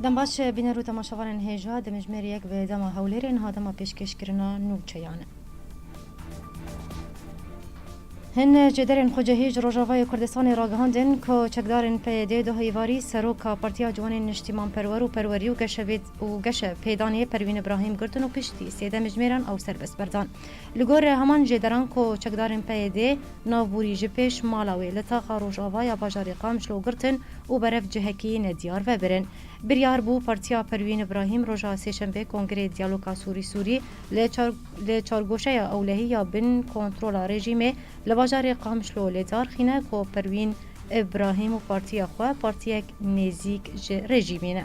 دم باش بین رو تماشاوان هیجا دمجمر یک به دم هولرین ها دم پیشکش کرنا نوچیانه هن جدرین خوجهیج روجاوای کردستان راگهاندن که چکدارن پیده دو هیواری سروکا پارتیا جوان نشتیمان پرور و پروری و گش پیدانی پروین ابراهیم گرتن و پشتی سیده مجمران او سربست بردان لگور همان جدران که چکدارن پیده نابوری جپش مالاوی لطاقا روجاوای باجاری قامشلو گرتن و برف جهکی ندیار و برن بریار بو پارتیا پروین ابراهیم روجا سیشنبه کنگره دیالوگا سوری لچارگوشه اولهی یا بن کنترول رژیم لباجار قامشلو لدار خینه که پروین ابراهیم و پارتیا خواه پارتیک نزیک رژیمینه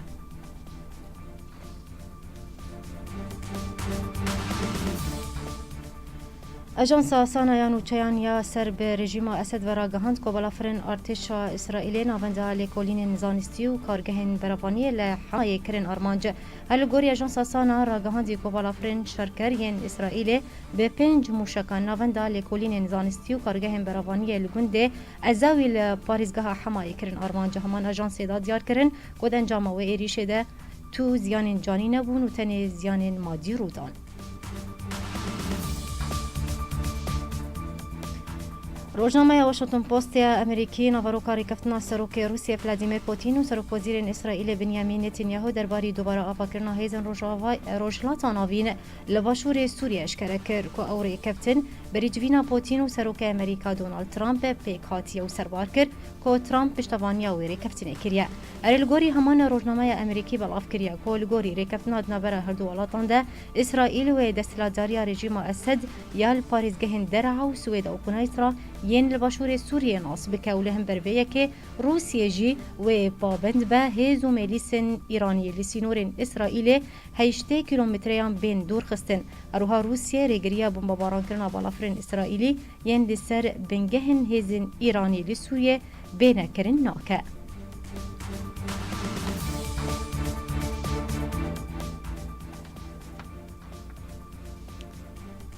اجانس سانایان و چیان یا سر به رژیم اسد و راگهاند که بلافرن ارتشا اسرائیلی ناونده لکولین نزانستی و کارگهن برابانی لحمای کرن ارمانج هلگوری اجانس سانا راگهاندی که بلافرن شرکرین اسرائیلی به 5 موشکان ناونده لکولین نزانستی و کارگهن برابانی لگنده ازاوی لپاریزگاه حمای کرن ارمانج همان اجانس دا دیار کرن که انجام و ایریشه ده تو زیان جانی نبون و تن زیان مادی رو دان روزنامه واشنطن پست امریکی ناوروکاری کفتنا سروک روسیه ولادیمیر پوتین و سروک وزیر اسرائیل بنیامین نتانیاهو درباره دوباره آفاکرنا هیزن روجلاتان آوین لباشور سوریه اشکره کرد که اوری کفتن بریجوینا پوتین و سروک امریکا دونالد ترامپ پیک هاتیه و سربار کرد که ترامپ پشتوانی اوری کفتنه کریه ارلگوری همان روزنامه امریکی بلاف کریه که لگوری ریکفتنا دنبره هر دو ولاتان ده اسرائیل و دستلاتداری رژیم اسد یال پاریزگهن درعا و سوید و کنایترا ین لباشور سوریه ناصب کولهم برویه که روسیه جی و پابند به هیزو ملیسن ایرانی لسینورن اسرائیل 8 کیلومتریان بین دور خستن اروها روسیه ریگریا بمباران کرنا بالافرین اسرائیلی ین لسر بنگهن هیزن ایرانی لسوریه بینه کرن ناکه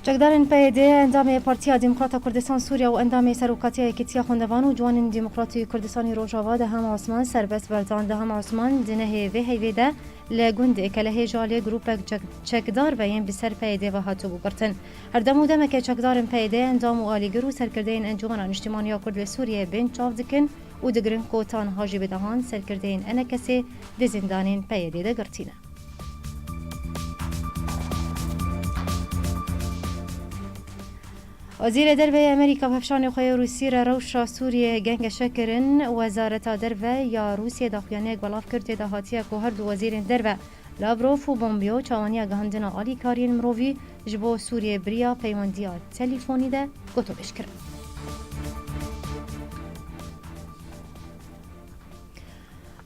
چکدارن پیده اندام پارتیا دموکرات کردستان سوریه و اندام سروکاتی کتیا خوندوان و جوان دموکراتی کردستانی روجاوا ده هم عثمان سربست بردان ده هم عثمان دنه و هیویده لگند کله جالی گروپ چکدار و ین بسر پیده و هاتو بگرتن هر دموده که چکدارن پیده اندام و آلیگر و سرکردین انجمن انشتمانی کرد و سوریه بین چاو دکن و دگرن کوتان حاجی بدهان سرکردین انا کسی ده زندانین پیده ده گرتینه وزیر دربه امریکا بفشان خوی روسی را روشا سوریه گنگ شکرن وزارت دربه یا روسیه داخلیانه گلاف کرده ده هاتیه که هر دو وزیر دربه لابروف و بومبیو چوانیه گهاندنا آلی کارین مرووی جبو سوریه بریا پیوندیا تلیفونی ده گوتو بشکرن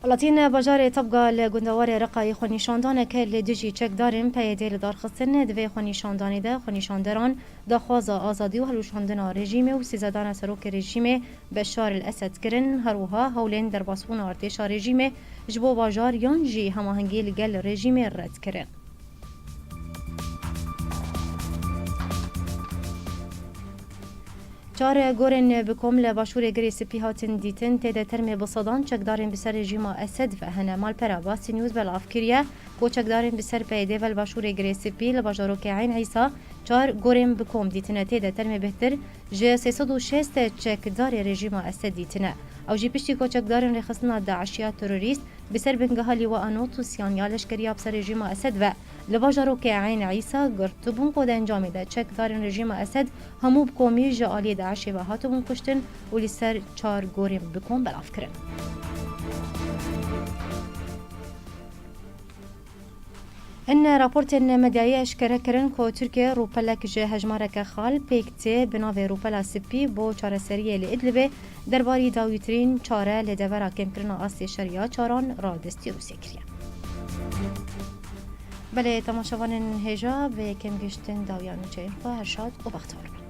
لاتین بجار طبقا لگندوار رقای خونیشاندان که لدجی چک داریم پیده لدار خستن دوی خونیشاندانی ده خونیشاندران دخواز آزادی و هلوشاندن رژیم و سیزدان سروک رژیم بشار الاسد کرن هروها هولین در باسفون ارتش رژیم جبو بجار یانجی هماهنگی لگل رژیم رد کرن چار گورن بکم لباشور گریس پیهاتن دیتن تده ترم بصدان چکدارن بسر رژیم اسد و هنه مال پراباس نیوز بلاف کریه کو چکدارن بسر پیده و لباشور گریس پی لباجارو که عین عیسا چار گورن بکم دیتنه تده ترم بهتر جه 306 چکدار رژیم اسد دیتنه او جی پشتی کو چکدارن رخصنا داعشیا تروریست بسر بنگهالی و آنوت و سیانیا لشکریا بسر رژیم اسد و لباجارو که عین عیسا گرتبون کود انجام ده چکدارن رژیم اسد همو بکومی جالی داعش و هاتون کشتن و لسر 4 گورم بکن بلاف کرن ان راپورت مدعی اشکره کرن که ترکیه روپلک جه هجمارک خال پیکته بناو روپلا سپی بو چاره سریه لادلبه درباری داویترین چاره لدورا کم کرنا آسی شریا چاران را دستی روسیه کریه بله تماشاوان هجا به کم گشتن داویانو چه هرشاد و بختار